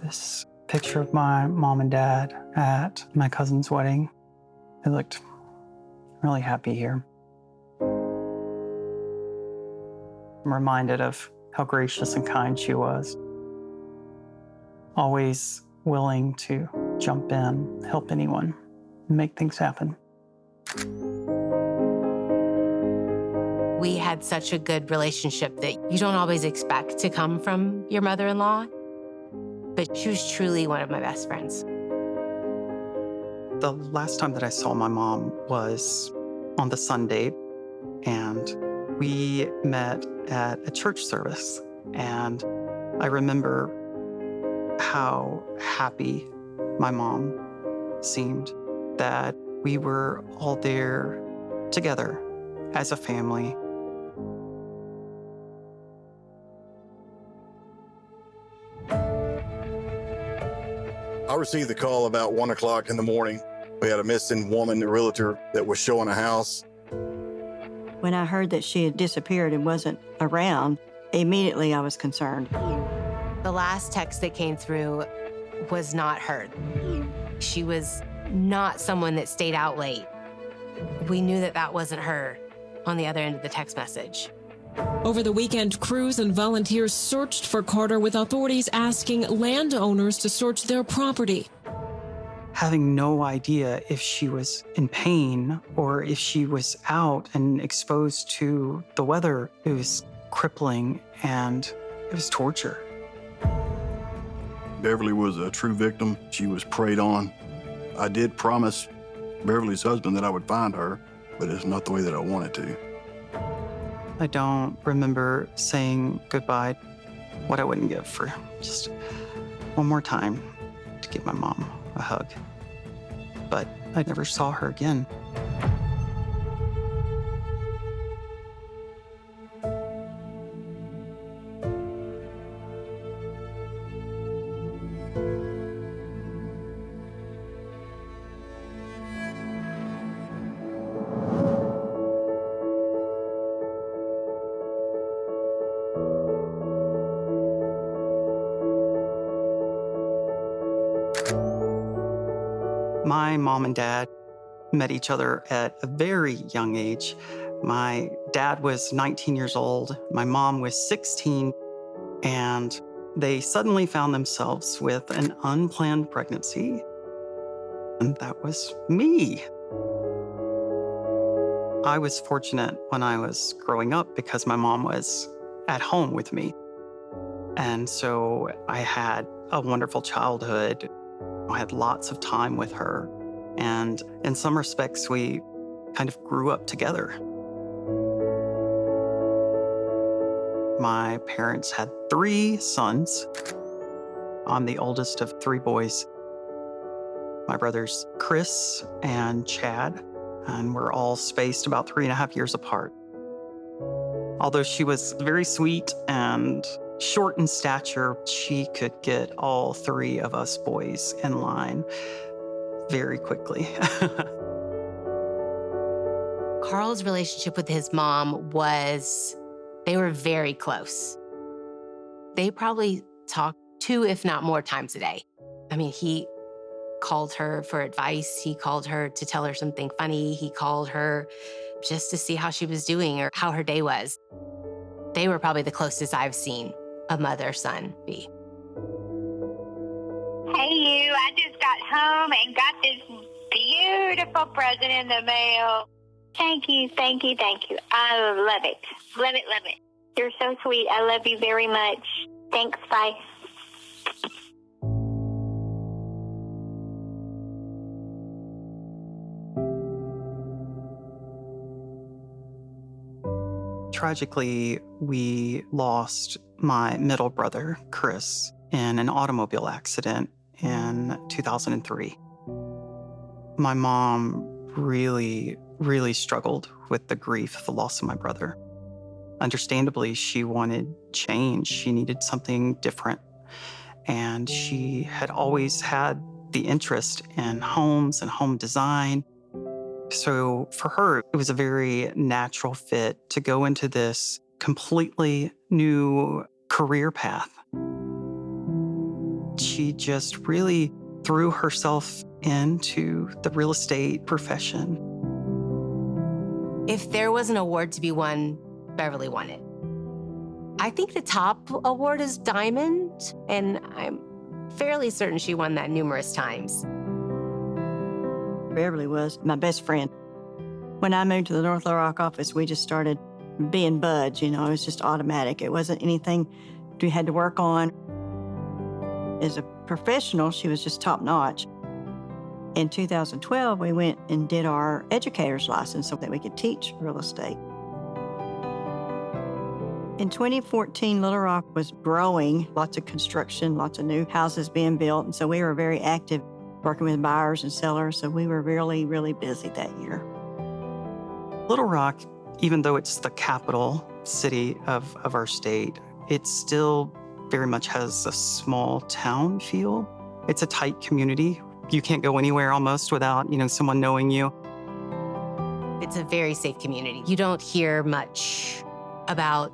this picture of my mom and dad at my cousin's wedding. They looked really happy here. I'm reminded of how gracious and kind she was. Always willing to jump in, help anyone, and make things happen. We had such a good relationship that you don't always expect to come from your mother-in-law, but she was truly one of my best friends. The last time that I saw my mom was on the Sunday, and we met at a church service. And I remember how happy my mom seemed, that we were all there together as a family. I received the call about 1 o'clock in the morning. We had a missing woman, a realtor, that was showing a house. When I heard that she had disappeared and wasn't around, immediately I was concerned. The last text that came through was not her. She was not someone that stayed out late. We knew that that wasn't her on the other end of the text message. Over the weekend, crews and volunteers searched for Carter, with authorities asking landowners to search their property. Having no idea if she was in pain or if she was out and exposed to the weather, it was crippling and it was torture. Beverly was a true victim. She was preyed on. I did promise Beverly's husband that I would find her, but it's not the way that I wanted to. I don't remember saying goodbye, what I wouldn't give for just one more time to give my mom a hug. But I never saw her again. My mom and dad met each other at a very young age. My dad was 19 years old, my mom was 16, and they suddenly found themselves with an unplanned pregnancy. And that was me. I was fortunate when I was growing up because my mom was at home with me. And so I had a wonderful childhood. I had lots of time with her, and in some respects, we kind of grew up together. My parents had 3 sons. I'm the oldest of 3 boys. My brothers, Chris and Chad, and we're all spaced about 3.5 years apart. Although she was very sweet and short in stature, she could get all 3 of us boys in line very quickly. Carl's relationship with his mom they were very close. They probably talked 2, if not more times a day. I mean, he called her for advice. He called her to tell her something funny. He called her just to see how she was doing or how her day was. They were probably the closest I've seen a mother-son be. Hey, you. I just got home and got this beautiful present in the mail. Thank you, thank you, thank you. I love it. Love it, love it. You're so sweet. I love you very much. Thanks, bye. Tragically, we lost my middle brother, Chris, in an automobile accident in 2003. My mom really struggled with the grief of the loss of my brother. Understandably, she wanted change. She needed something different. And she had always had the interest in homes and home design. So for her, it was a very natural fit to go into this completely new career path. She she just really threw herself into the real estate profession. If there was an award to be won, Beverly won it. I think the top award is Diamond, and I'm fairly certain she won that numerous times. Beverly was my best friend. When I moved to the North Little Rock office, we just started being buds, it was just automatic. It wasn't anything we had to work on. As a professional, she was just top notch. In 2012, we went and did our educator's license so that we could teach real estate. In 2014, Little Rock was growing, lots of construction, lots of new houses being built, and so we were very active working with buyers and sellers, so we were really, really busy that year. Little Rock, even though it's the capital city of our state, it still very much has a small town feel. It's a tight community. You can't go anywhere almost without, someone knowing you. It's a very safe community. You don't hear much about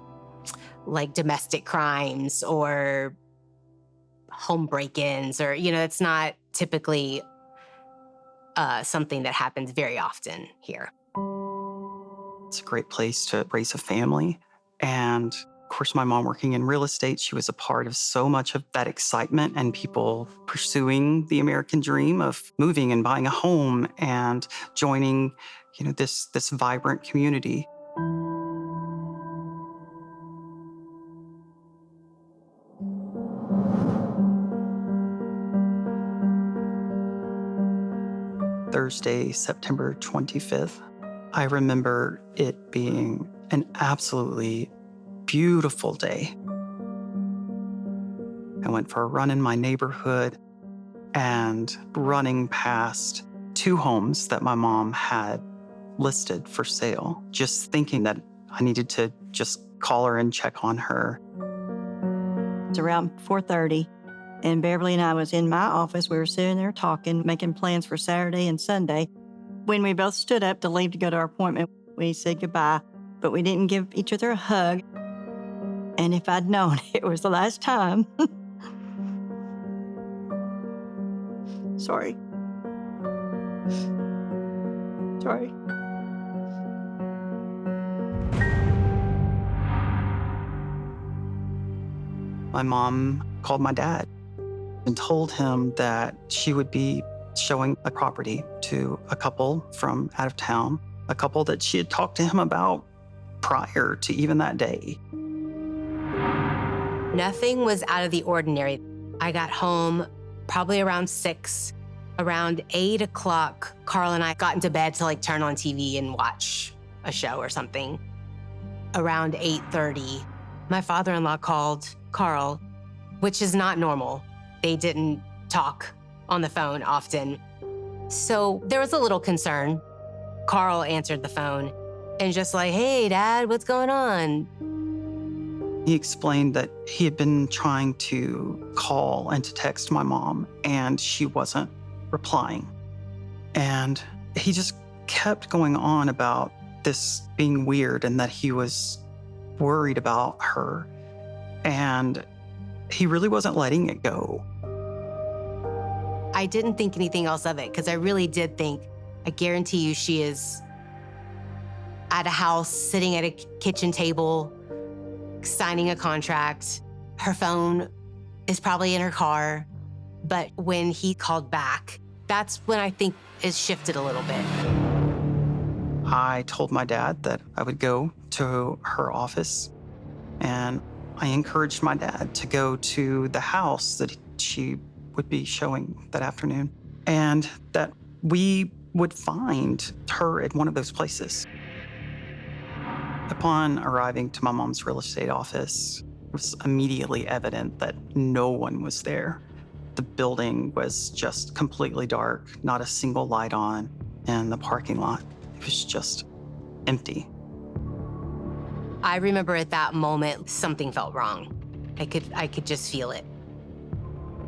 like domestic crimes or home break-ins or, it's not typically something that happens very often here. It's a great place to raise a family. And of course, my mom working in real estate, she was a part of so much of that excitement and people pursuing the American dream of moving and buying a home and joining, this vibrant community. Thursday, September 25th. I remember it being an absolutely beautiful day. I went for a run in my neighborhood and running past 2 homes that my mom had listed for sale, just thinking that I needed to just call her and check on her. It's around 4:30, and Beverly and I was in my office. We were sitting there talking, making plans for Saturday and Sunday. When we both stood up to leave to go to our appointment, we said goodbye, but we didn't give each other a hug. And if I'd known it was the last time. Sorry. Sorry. My mom called my dad and told him that she would be showing a property to a couple from out of town, a couple that she had talked to him about prior to even that day. Nothing was out of the ordinary. I got home probably around 6. Around 8 o'clock, Carl and I got into bed to turn on TV and watch a show or something. Around 8:30, my father-in-law called Carl, which is not normal. They didn't talk on the phone often. So there was a little concern. Carl answered the phone and just hey, Dad, what's going on? He explained that he had been trying to call and to text my mom, and she wasn't replying. And he just kept going on about this being weird and that he was worried about her. And he really wasn't letting it go. I didn't think anything else of it because I really did think, I guarantee you she is at a house, sitting at a kitchen table, signing a contract. Her phone is probably in her car. But when he called back, that's when I think it shifted a little bit. I told my dad that I would go to her office, and I encouraged my dad to go to the house that she would be showing that afternoon, and that we would find her at one of those places. Upon arriving to my mom's real estate office, it was immediately evident that no one was there. The building was just completely dark, not a single light on, and the parking lot, it was just empty. I remember at that moment, something felt wrong. I could just feel it.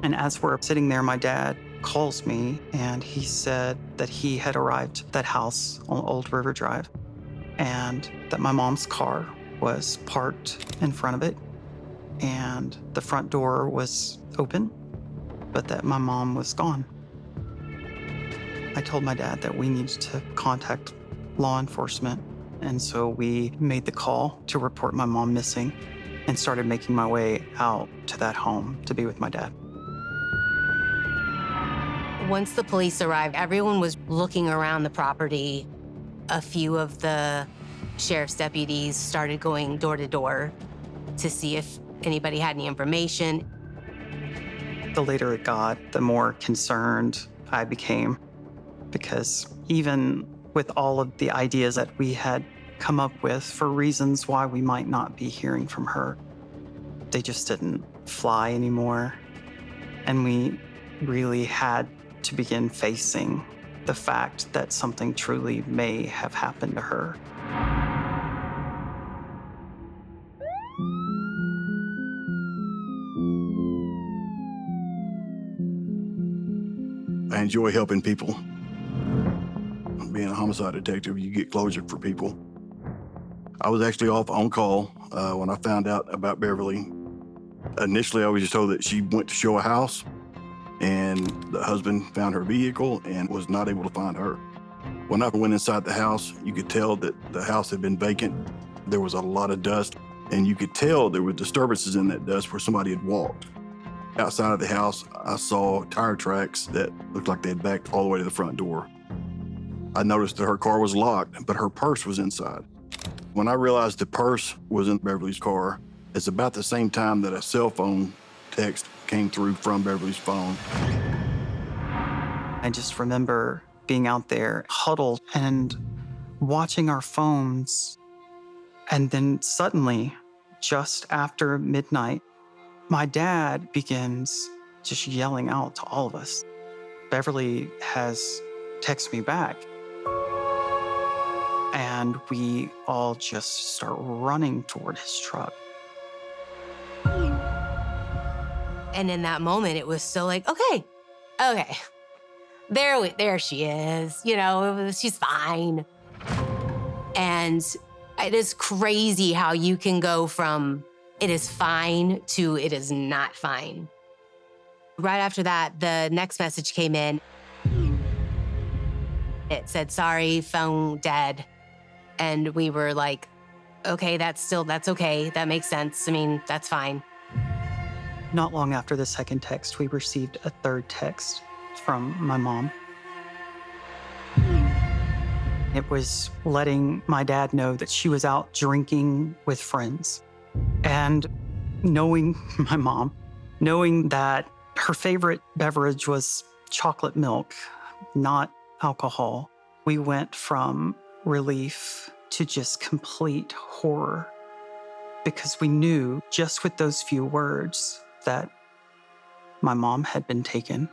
And as we're sitting there, my dad calls me and he said that he had arrived at that house on Old River Drive and that my mom's car was parked in front of it and the front door was open but that my mom was gone. I told my dad that we needed to contact law enforcement, and so we made the call to report my mom missing and started making my way out to that home to be with my dad. Once the police arrived, everyone was looking around the property. A few of the sheriff's deputies started going door to door to see if anybody had any information. The later it got, the more concerned I became, because even with all of the ideas that we had come up with for reasons why we might not be hearing from her, they just didn't fly anymore. And we really had to begin facing the fact that something truly may have happened to her. I enjoy helping people. Being a homicide detective, you get closure for people. I was actually off on call when I found out about Beverly. Initially, I was just told that she went to show a house and the husband found her vehicle and was not able to find her. When I went inside the house, you could tell that the house had been vacant. There was a lot of dust, and you could tell there were disturbances in that dust where somebody had walked. Outside of the house, I saw tire tracks that looked like they had backed all the way to the front door. I noticed that her car was locked, but her purse was inside. When I realized the purse was in Beverly's car, it's about the same time that a cell phone text came through from Beverly's phone. I just remember being out there huddled and watching our phones. And then suddenly, just after midnight, my dad begins just yelling out to all of us. Beverly has texted me back. And we all just start running toward his truck. And in that moment, it was so like, okay, there she is. You know, she's fine. And it is crazy how you can go from it is fine to it is not fine. Right after that, the next message came in. It said, sorry, phone dead. And we were like, okay, that's okay. That makes sense. I mean, that's fine. Not long after the second text, we received a third text from my mom. It was letting my dad know that she was out drinking with friends. And knowing my mom, knowing that her favorite beverage was chocolate milk, not alcohol, we went from relief to just complete horror, because we knew just with those few words that my mom had been taken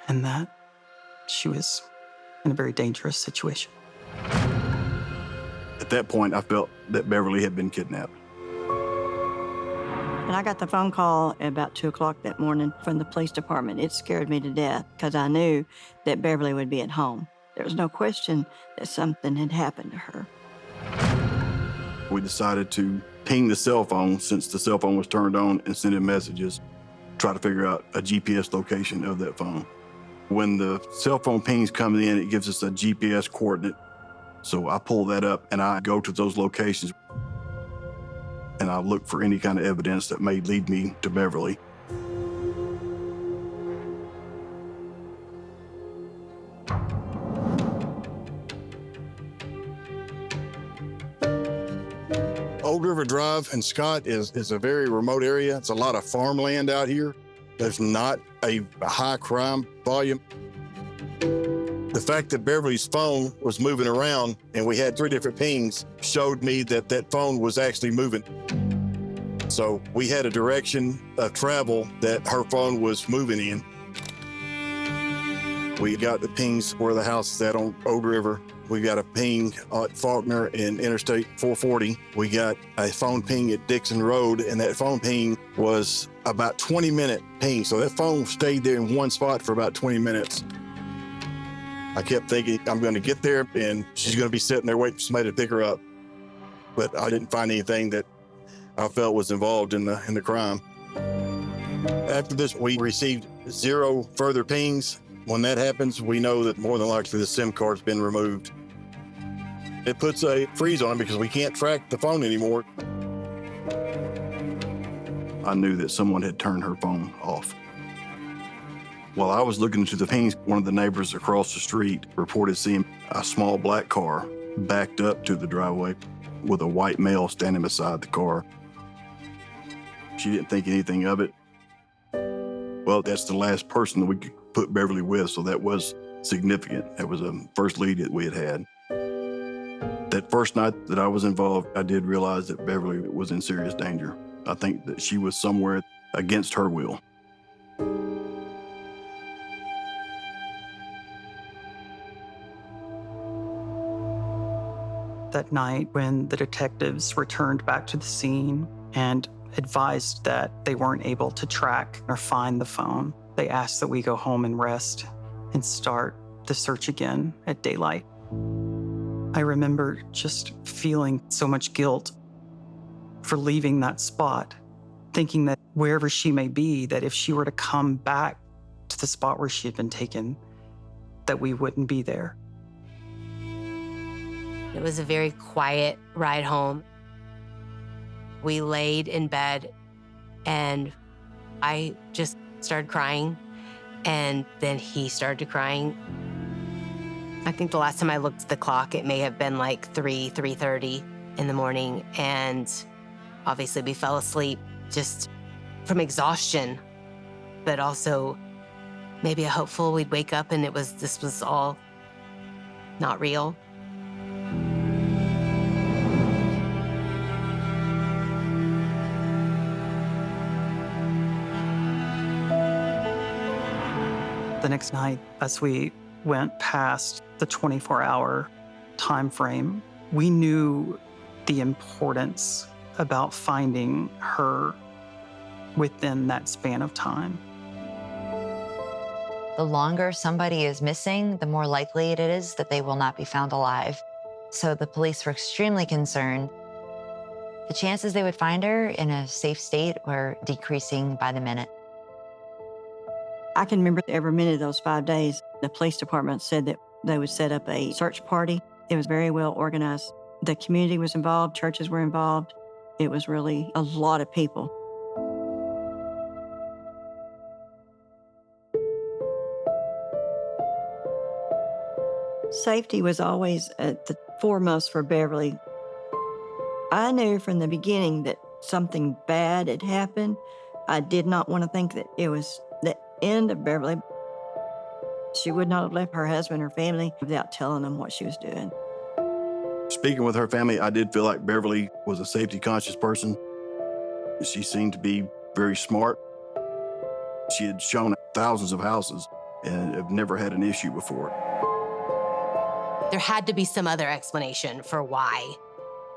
and that she was in a very dangerous situation. At that point, I felt that Beverly had been kidnapped. And I got the phone call at about 2 o'clock that morning from the police department. It scared me to death because I knew that Beverly would be at home. There was no question that something had happened to her. We decided to ping the cell phone, since the cell phone was turned on, and send in messages, try to figure out a GPS location of that phone. When the cell phone pings come in, it gives us a GPS coordinate. So I pull that up and I go to those locations and I look for any kind of evidence that may lead me to Beverly. Old River Drive in Scott is a very remote area. It's a lot of farmland out here. There's not a high crime volume. The fact that Beverly's phone was moving around and we had 3 different pings showed me that that phone was actually moving. So we had a direction of travel that her phone was moving in. We got the pings where the house is at on Old River. We got a ping at Faulkner and Interstate 440. We got a phone ping at Dixon Road, and that phone ping was about 20-minute ping. So that phone stayed there in one spot for about 20 minutes. I kept thinking, I'm going to get there and she's going to be sitting there waiting for somebody to pick her up. But I didn't find anything that I felt was involved in the crime. After this, we received 0 further pings. When that happens, we know that more than likely the SIM card's been removed. It puts a freeze on it because we can't track the phone anymore. I knew that someone had turned her phone off. While I was looking into the pings, one of the neighbors across the street reported seeing a small black car backed up to the driveway with a white male standing beside the car. She didn't think anything of it. Well, that's the last person that we could put Beverly with, so that was significant. That was a first lead that we had had. That first night that I was involved, I did realize that Beverly was in serious danger. I think that she was somewhere against her will. That night, when the detectives returned back to the scene and advised that they weren't able to track or find the phone, they asked that we go home and rest and start the search again at daylight. I remember just feeling so much guilt for leaving that spot, thinking that wherever she may be, that if she were to come back to the spot where she had been taken, that we wouldn't be there. It was a very quiet ride home. We laid in bed and I just started crying, and then he started crying. I think the last time I looked at the clock, it may have been like 3:30 in the morning, and obviously we fell asleep just from exhaustion, but also maybe hopeful we'd wake up and this was all not real. The next night, as we went past the 24-hour time frame, we knew the importance about finding her within that span of time. The longer somebody is missing, the more likely it is that they will not be found alive. So the police were extremely concerned. The chances they would find her in a safe state were decreasing by the minute. I can remember every minute of those 5 days. The police department said that they would set up a search party. It was very well organized. The community was involved, churches were involved. It was really a lot of people. Safety was always at the foremost for Beverly. I knew from the beginning that something bad had happened. I did not want to think that it was the end of Beverly. She would not have left her husband or family without telling them what she was doing. Speaking with her family, I did feel like Beverly was a safety-conscious person. She seemed to be very smart. She had shown thousands of houses and have never had an issue before. There had to be some other explanation for why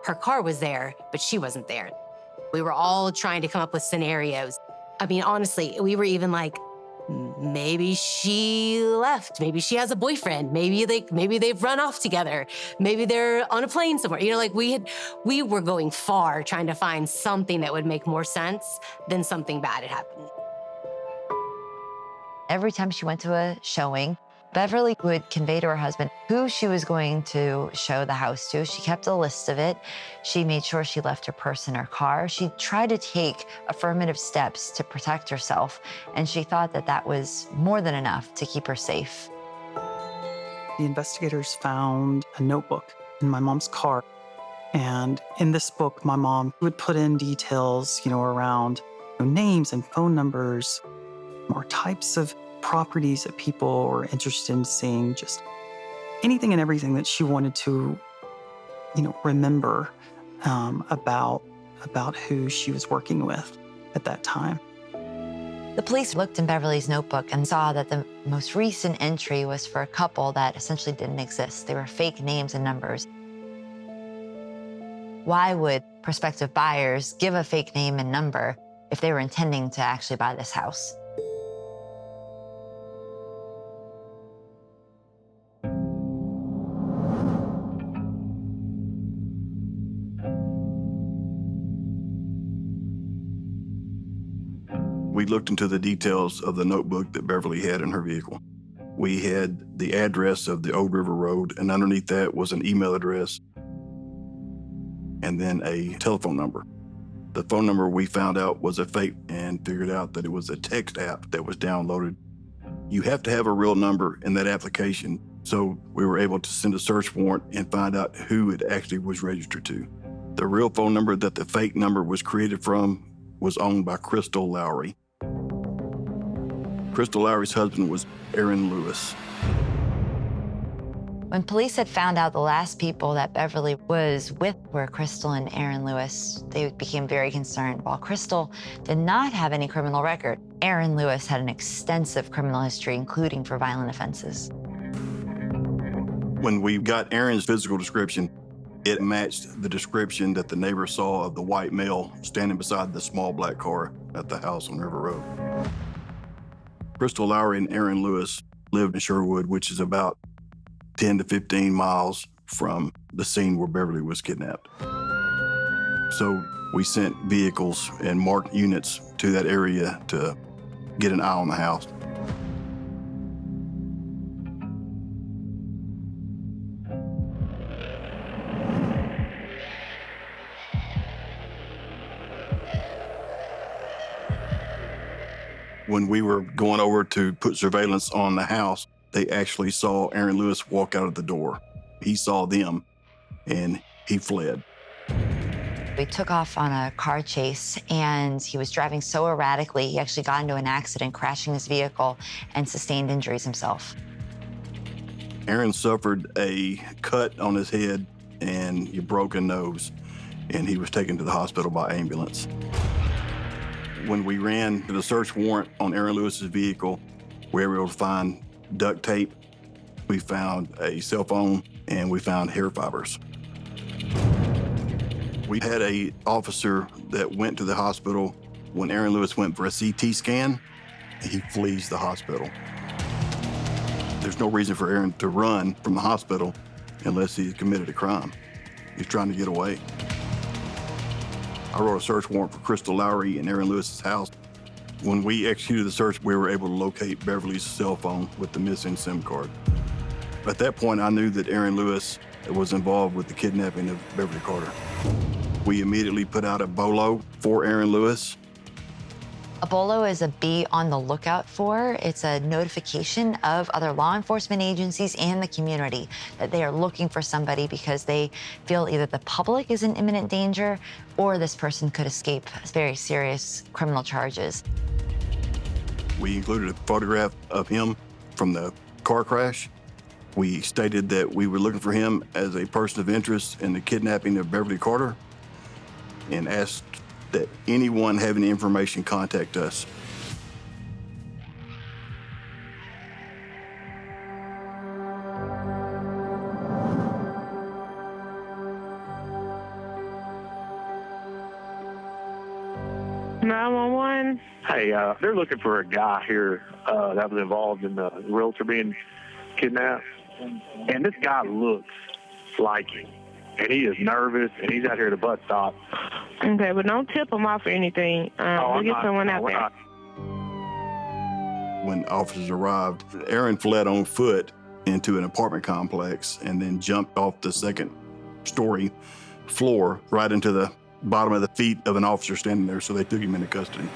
her car was there, but she wasn't there. We were all trying to come up with scenarios. I mean, honestly, we were even like, maybe she left. Maybe she has a boyfriend. Maybe they've run off together. Maybe they're on a plane somewhere. You know, like we were going far trying to find something that would make more sense than something bad had happened. Every time she went to a showing, Beverly would convey to her husband who she was going to show the house to. She kept a list of it. She made sure she left her purse in her car. She tried to take affirmative steps to protect herself, and she thought that that was more than enough to keep her safe. The investigators found a notebook in my mom's car. And in this book, my mom would put in details, around names and phone numbers, more types of properties that people were interested in seeing, just anything and everything that she wanted to, remember about who she was working with at that time. The police looked in Beverly's notebook and saw that the most recent entry was for a couple that essentially didn't exist. They were fake names and numbers. Why would prospective buyers give a fake name and number if they were intending to actually buy this house? We looked into the details of the notebook that Beverly had in her vehicle. We had the address of the Old River Road, and underneath that was an email address and then a telephone number. The phone number we found out was a fake and figured out that it was a text app that was downloaded. You have to have a real number in that application, so we were able to send a search warrant and find out who it actually was registered to. The real phone number that the fake number was created from was owned by Crystal Lowry. Crystal Lowry's husband was Aaron Lewis. When police had found out the last people that Beverly was with were Crystal and Aaron Lewis, they became very concerned. While Crystal did not have any criminal record, Aaron Lewis had an extensive criminal history, including for violent offenses. When we got Aaron's physical description, it matched the description that the neighbor saw of the white male standing beside the small black car at the house on River Road. Crystal Lowry and Aaron Lewis lived in Sherwood, which is about 10 to 15 miles from the scene where Beverly was kidnapped. So we sent vehicles and marked units to that area to get an eye on the house. When we were going over to put surveillance on the house, they actually saw Aaron Lewis walk out of the door. He saw them and he fled. We took off on a car chase and he was driving so erratically, he actually got into an accident, crashing his vehicle and sustained injuries himself. Aaron suffered a cut on his head and a broken nose, and he was taken to the hospital by ambulance. When we ran the search warrant on Aaron Lewis's vehicle, we were able to find duct tape, we found a cell phone, and we found hair fibers. We had an officer that went to the hospital when Aaron Lewis went for a CT scan. He flees the hospital. There's no reason for Aaron to run from the hospital unless he's committed a crime. He's trying to get away. I wrote a search warrant for Crystal Lowry in Aaron Lewis's house. When we executed the search, we were able to locate Beverly's cell phone with the missing SIM card. At that point, I knew that Aaron Lewis was involved with the kidnapping of Beverly Carter. We immediately put out a BOLO for Aaron Lewis. A BOLO is a be on the lookout for. It's a notification of other law enforcement agencies and the community that they are looking for somebody because they feel either the public is in imminent danger or this person could escape very serious criminal charges. We included a photograph of him from the car crash. We stated that we were looking for him as a person of interest in the kidnapping of Beverly Carter and asked that anyone have any information contact us. Hey, they're looking for a guy here that was involved in the Realtor being kidnapped. And this guy looks like him. And he is nervous, and he's out here at the bus stop. Okay, but don't tip him off or anything. We'll get someone out there. When officers arrived, Aaron fled on foot into an apartment complex and then jumped off the second-story floor right into the bottom of the feet of an officer standing there, so they took him into custody.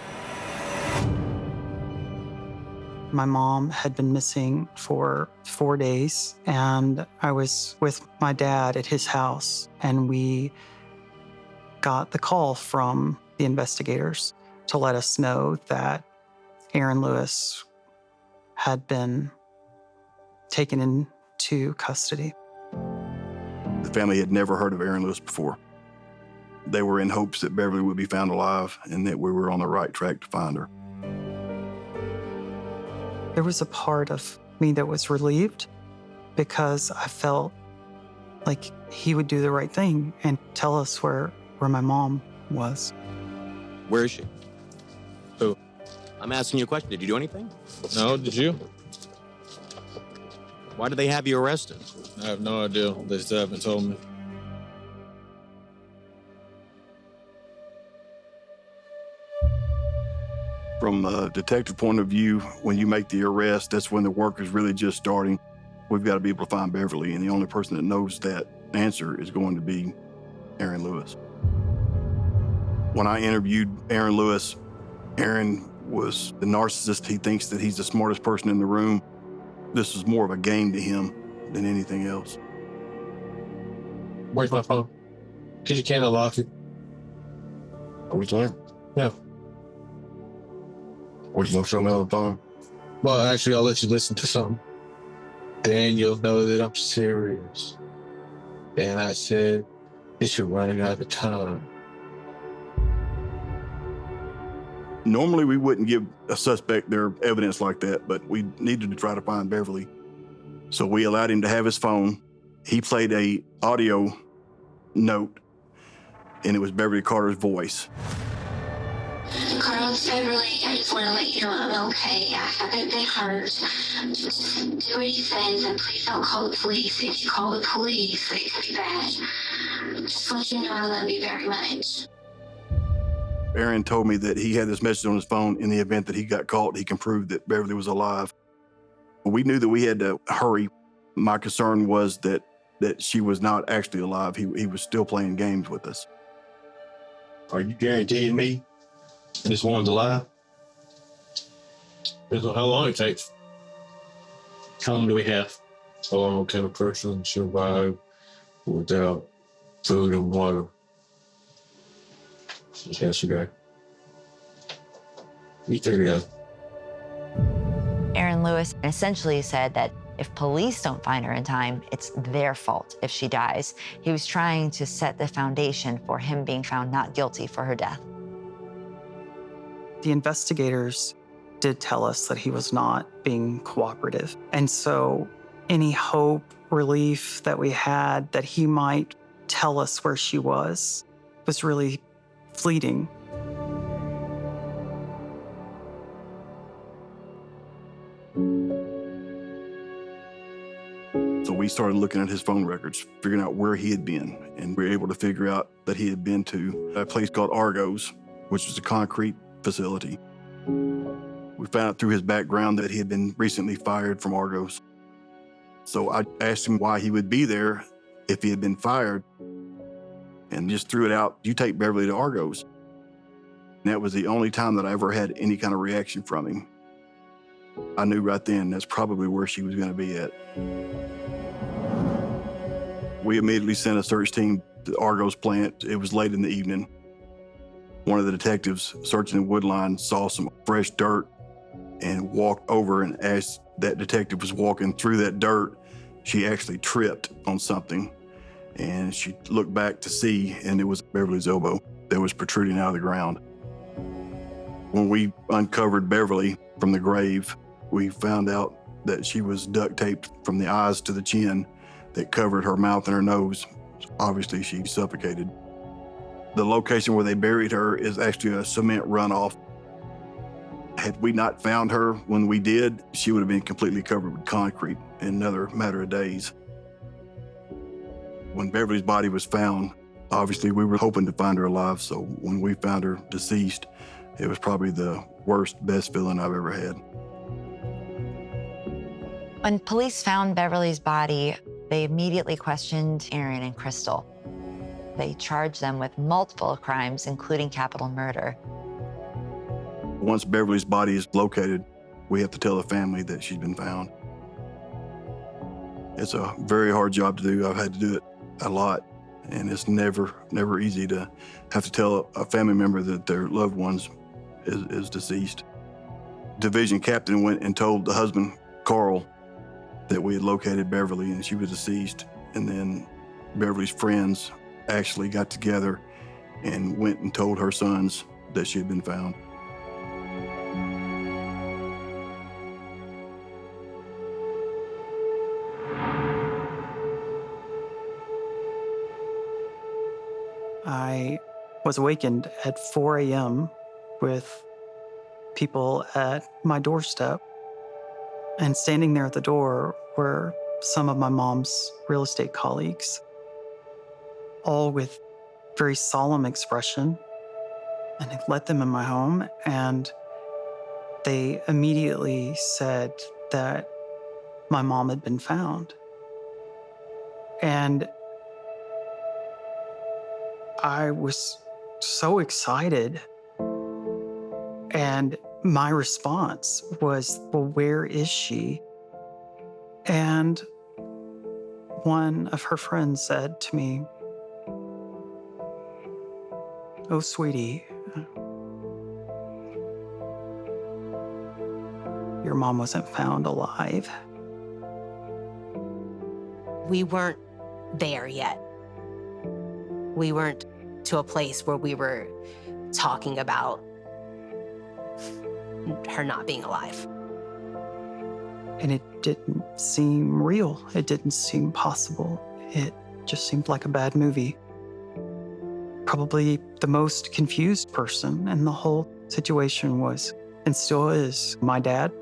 My mom had been missing for 4 days, and I was with my dad at his house, and we got the call from the investigators to let us know that Aaron Lewis had been taken into custody. The family had never heard of Aaron Lewis before. They were in hopes that Beverly would be found alive and that we were on the right track to find her. There was a part of me that was relieved because I felt like he would do the right thing and tell us where my mom was. Where is she? Who? I'm asking you a question. Did you do anything? No, did you? Why did they have you arrested? I have no idea. They still haven't told me. From a detective point of view, when you make the arrest, that's when the work is really just starting. We've got to be able to find Beverly, and the only person that knows that answer is going to be Aaron Lewis. When I interviewed Aaron Lewis, Aaron was the narcissist. He thinks that he's the smartest person in the room. This was more of a game to him than anything else. Where's my phone? Because you can't unlock it. Are we playing? Yeah. What, you gonna show me on the phone? Well, actually, I'll let you listen to something. Then you'll know that I'm serious. And I said, it's you're running out of time. Normally, we wouldn't give a suspect their evidence like that, but we needed to try to find Beverly. So we allowed him to have his phone. He played a audio note, and it was Beverly Carter's voice. Carl, it's Beverly. I just want to let you know I'm okay. I haven't been hurt. Just do what he says, and please don't call the police. If you call the police, it could be bad. Just let you know I love you very much. Aaron told me that he had this message on his phone. In the event that he got caught, he can prove that Beverly was alive. We knew that we had to hurry. My concern was that she was not actually alive. He was still playing games with us. Are you guaranteeing me this one's alive? Depends on how long it takes. How long do we have? How long can a person survive without food and water? Yes, you got. You figure it out. Aaron Lewis essentially said that if police don't find her in time, it's their fault if she dies. He was trying to set the foundation for him being found not guilty for her death. The investigators did tell us that he was not being cooperative. And so any hope, relief that we had that he might tell us where she was really fleeting. So we started looking at his phone records, figuring out where he had been. And we were able to figure out that he had been to a place called Argos, which was a concrete facility. We found out through his background that he had been recently fired from Argos. So I asked him why he would be there if he had been fired, and just threw it out, you take Beverly to Argos. And that was the only time that I ever had any kind of reaction from him. I knew right then that's probably where she was going to be at. We immediately sent a search team to the Argos plant. It was late in the evening. One of the detectives searching the wood line saw some fresh dirt and walked over, and as that detective was walking through that dirt, she actually tripped on something. And she looked back to see, and it was Beverly's elbow that was protruding out of the ground. When we uncovered Beverly from the grave, we found out that she was duct taped from the eyes to the chin that covered her mouth and her nose. Obviously, she suffocated. The location where they buried her is actually a cement runoff. Had we not found her when we did, she would have been completely covered with concrete in another matter of days. When Beverly's body was found, obviously we were hoping to find her alive, so when we found her deceased, it was probably the worst, best feeling I've ever had. When police found Beverly's body, they immediately questioned Aaron and Crystal. They charged them with multiple crimes, including capital murder. Once Beverly's body is located, we have to tell the family that she's been found. It's a very hard job to do. I've had to do it a lot, and it's never easy to have to tell a family member that their loved ones is deceased. Division captain went and told the husband, Carl, that we had located Beverly and she was deceased. And then Beverly's friends actually got together and went and told her sons that she had been found. I was awakened at 4 a.m. with people at my doorstep. And standing there at the door were some of my mom's real estate colleagues, all with very solemn expression. And I let them in my home, and they immediately said that my mom had been found. And I was so excited. And my response was, well, where is she? And one of her friends said to me, oh, sweetie, your mom wasn't found alive. We weren't there yet. We weren't to a place where we were talking about her not being alive. And it didn't seem real. It didn't seem possible. It just seemed like a bad movie. Probably the most confused person in the whole situation was, and still is, my dad.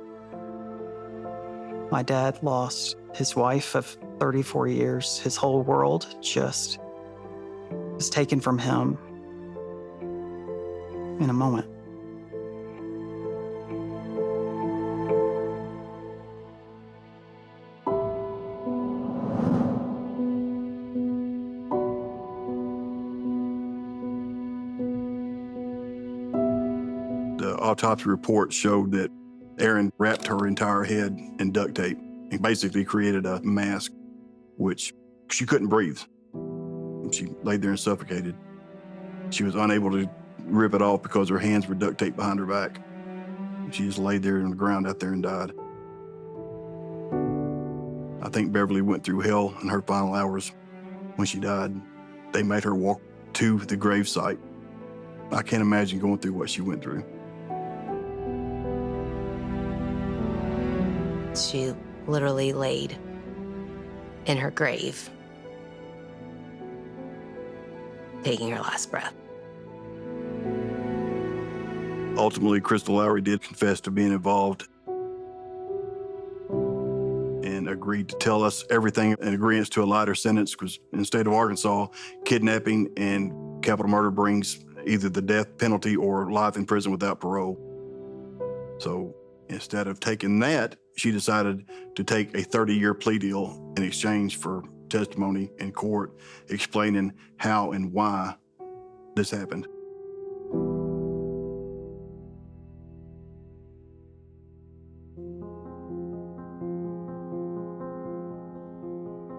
My dad lost his wife of 34 years. His whole world just was taken from him in a moment. The autopsy report showed that Erin wrapped her entire head in duct tape and basically created a mask, which she couldn't breathe. She laid there and suffocated. She was unable to rip it off because her hands were duct taped behind her back. She just laid there on the ground out there and died. I think Beverly went through hell in her final hours when she died. They made her walk to the gravesite. I can't imagine going through what she went through. She literally laid in her grave, taking her last breath. Ultimately, Crystal Lowry did confess to being involved and agreed to tell us everything in agreement to a lighter sentence, because in the state of Arkansas, kidnapping and capital murder brings either the death penalty or life in prison without parole. So instead of taking that, she decided to take a 30-year plea deal in exchange for testimony in court explaining how and why this happened.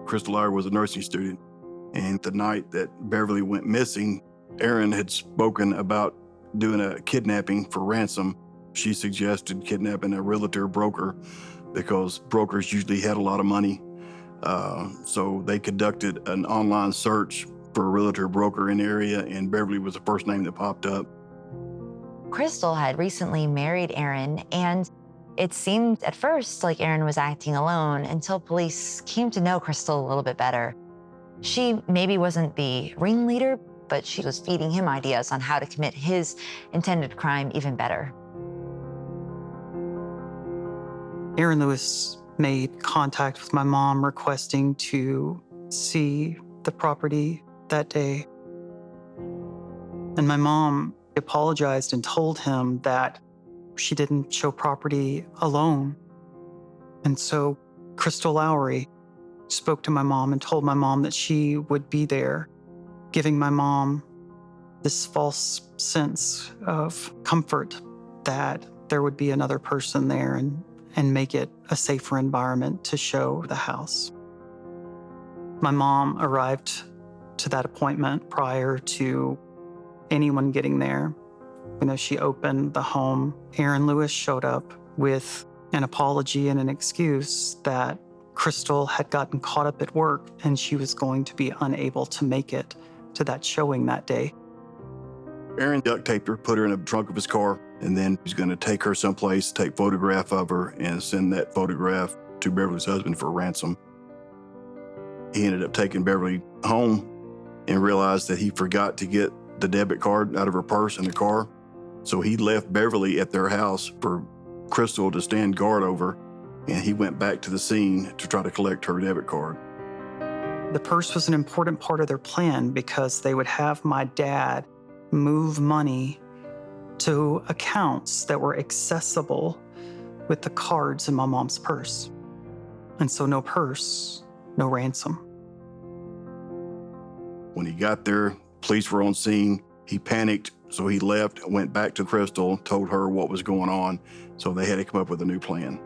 Crystal Lowry was a nursing student, and the night that Beverly went missing, Erin had spoken about doing a kidnapping for ransom. She suggested kidnapping a realtor broker because brokers usually had a lot of money. So they conducted an online search for a realtor broker in the area, and Beverly was the first name that popped up. Crystal had recently married Erin, and it seemed at first like Erin was acting alone until police came to know Crystal a little bit better. She maybe wasn't the ringleader, but she was feeding him ideas on how to commit his intended crime even better. Erin Lewis made contact with my mom requesting to see the property that day. And my mom apologized and told him that she didn't show property alone. And so Crystal Lowry spoke to my mom and told my mom that she would be there, giving my mom this false sense of comfort that there would be another person there and make it a safer environment to show the house. My mom arrived to that appointment prior to anyone getting there. You know, she opened the home. Erin Lewis showed up with an apology and an excuse that Crystal had gotten caught up at work and she was going to be unable to make it to that showing that day. Erin duct taped her, put her in the trunk of his car, and then he's going to take her someplace, take a photograph of her, and send that photograph to Beverly's husband for ransom. He ended up taking Beverly home and realized that he forgot to get the debit card out of her purse in the car. So he left Beverly at their house for Crystal to stand guard over, and he went back to the scene to try to collect her debit card. The purse was an important part of their plan because they would have my dad move money to accounts that were accessible with the cards in my mom's purse. And so no purse, no ransom. When he got there, police were on scene. He panicked, so he left and went back to Crystal, told her what was going on, so they had to come up with a new plan.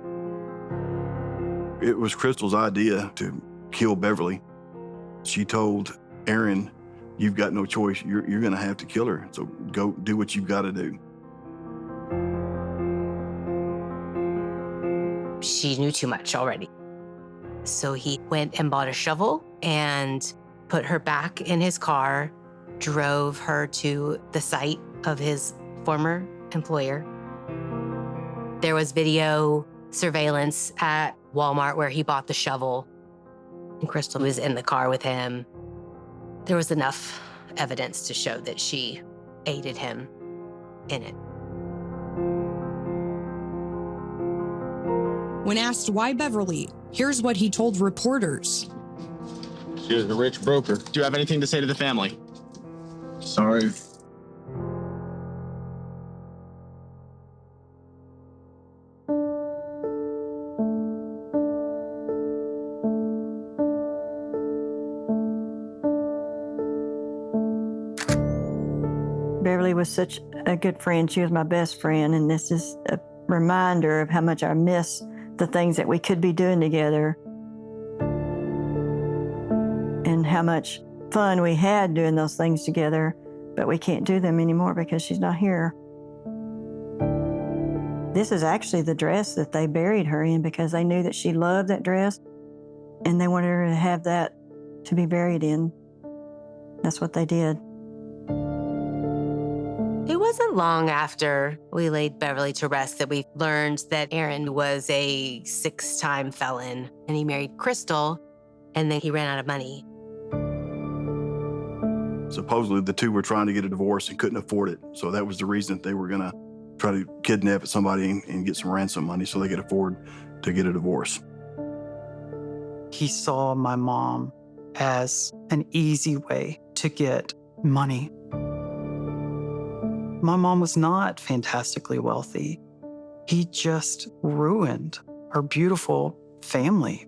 It was Crystal's idea to kill Beverly. She told Aaron, "You've got no choice. You're going to have to kill her, so go do what you've got to do." She knew too much already. So he went and bought a shovel and put her back in his car, drove her to the site of his former employer. There was video surveillance at Walmart where he bought the shovel, and Crystal was in the car with him. There was enough evidence to show that she aided him in it. When asked why Beverly, here's what he told reporters. She was a rich broker. Do you have anything to say to the family? Sorry. Beverly was such a good friend. She was my best friend, and this is a reminder of how much I miss the things that we could be doing together and how much fun we had doing those things together, but we can't do them anymore because she's not here. This is actually the dress that they buried her in because they knew that she loved that dress and they wanted her to have that to be buried in. That's what they did. It wasn't long after we laid Beverly to rest that we learned that Aaron was a 6-time felon and he married Crystal and then he ran out of money. Supposedly, the two were trying to get a divorce and couldn't afford it. So that was the reason they were going to try to kidnap somebody and get some ransom money so they could afford to get a divorce. He saw my mom as an easy way to get money. My mom was not fantastically wealthy. He just ruined our beautiful family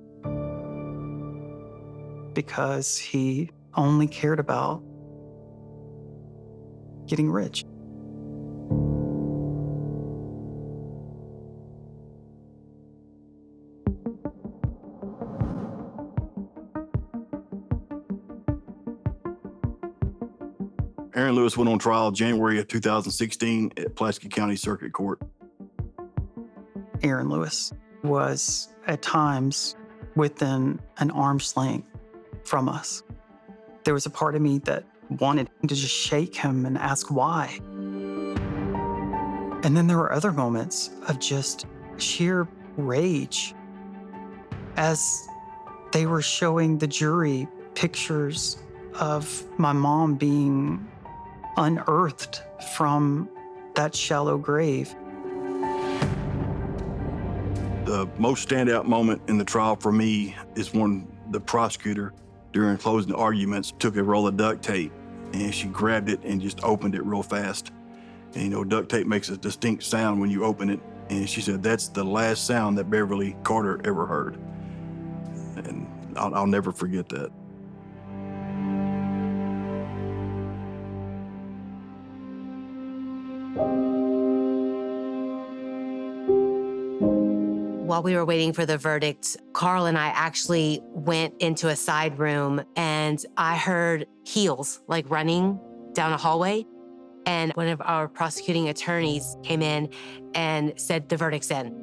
because he only cared about getting rich. Aaron Lewis went on trial January of 2016 at Pulaski County Circuit Court. Aaron Lewis was at times within an arm's length from us. There was a part of me that wanted to just shake him and ask why. And then there were other moments of just sheer rage as they were showing the jury pictures of my mom being unearthed from that shallow grave. The most standout moment in the trial for me is when the prosecutor, during closing arguments, took a roll of duct tape and she grabbed it and just opened it real fast. And, you know, duct tape makes a distinct sound when you open it. And she said, that's the last sound that Beverly Carter ever heard. And I'll never forget that. While we were waiting for the verdict, Carl and I actually went into a side room and I heard heels like running down a hallway. And one of our prosecuting attorneys came in and said the verdict's in.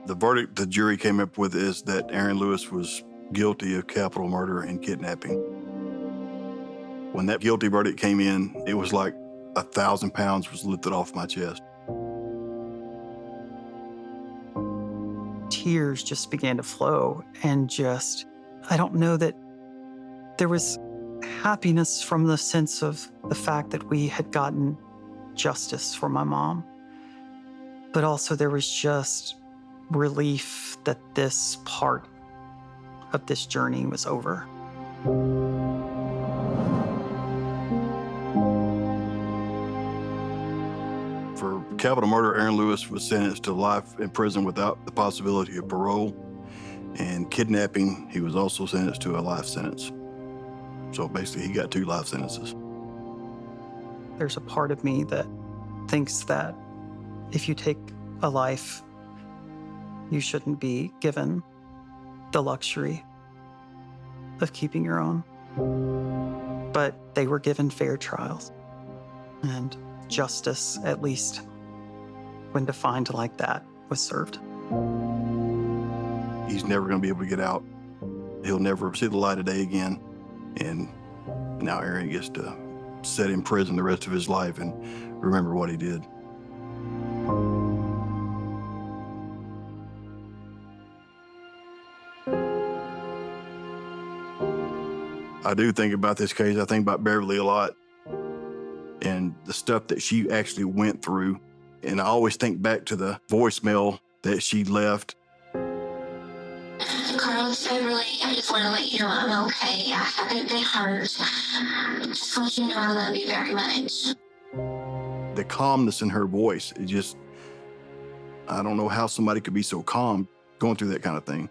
The verdict the jury came up with is that Aaron Lewis was guilty of capital murder and kidnapping. When that guilty verdict came in, it was like 1,000 pounds was lifted off my chest. Tears just began to flow and just, I don't know that there was happiness from the sense of the fact that we had gotten justice for my mom, but also there was just relief that this part of this journey was over. capital murder, Aaron Lewis was sentenced to life in prison without the possibility of parole. And kidnapping, he was also sentenced to a life sentence. So basically, he got 2 life sentences. There's a part of me that thinks that if you take a life, you shouldn't be given the luxury of keeping your own. But they were given fair trials, and justice, at least when defined like that, was served. He's never going to be able to get out. He'll never see the light of day again. And now Aaron gets to sit in prison the rest of his life and remember what he did. I do think about this case. I think about Beverly a lot and the stuff that she actually went through. And I always think back to the voicemail that she left. Carl, it's Beverly. I just want to let you know I'm okay. I haven't been hurt. Just want you to know I love you very much. The calmness in her voice, it just, I don't know how somebody could be so calm going through that kind of thing.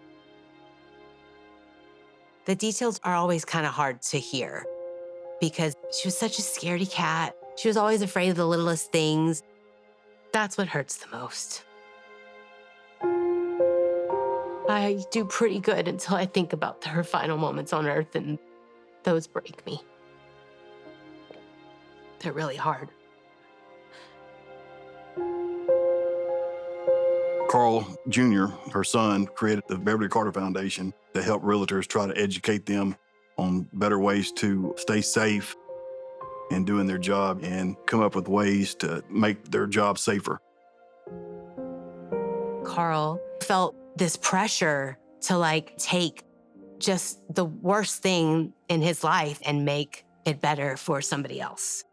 The details are always kind of hard to hear because she was such a scaredy cat. She was always afraid of the littlest things. That's what hurts the most. I do pretty good until I think about her final moments on Earth, and those break me. They're really hard. Carl Jr., her son, created the Beverly Carter Foundation to help realtors try to educate them on better ways to stay safe in doing their job and come up with ways to make their job safer. Carl felt this pressure to take just the worst thing in his life and make it better for somebody else.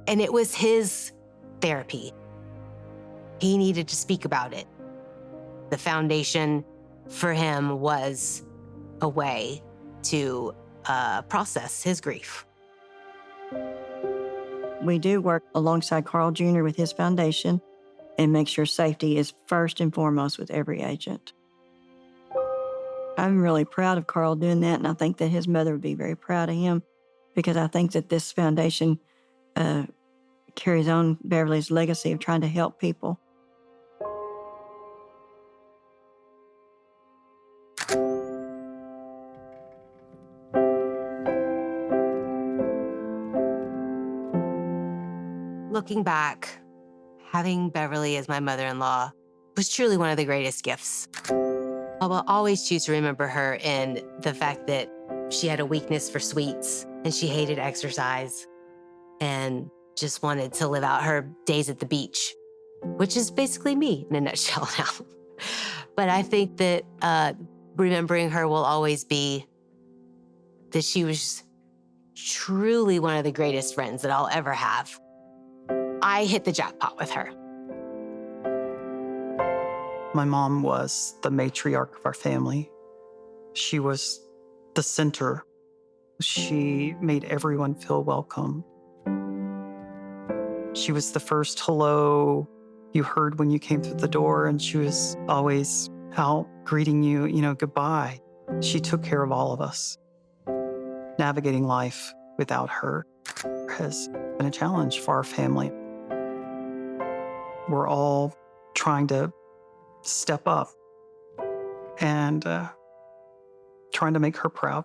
And it was his therapy. He needed to speak about it. The foundation for him was a way to process his grief. We do work alongside Carl Jr. with his foundation and make sure safety is first and foremost with every agent. I'm really proud of Carl doing that, and I think that his mother would be very proud of him because I think that this foundation carries on Beverly's legacy of trying to help people. Looking back, having Beverly as my mother-in-law was truly one of the greatest gifts. I will always choose to remember her in the fact that she had a weakness for sweets and she hated exercise and just wanted to live out her days at the beach, which is basically me in a nutshell now. But I think that remembering her will always be that she was truly one of the greatest friends that I'll ever have. I hit the jackpot with her. My mom was the matriarch of our family. She was the center. She made everyone feel welcome. She was the first hello you heard when you came through the door, and she was always out greeting you, goodbye. She took care of all of us. Navigating life without her has been a challenge for our family. We're all trying to step up and trying to make her proud.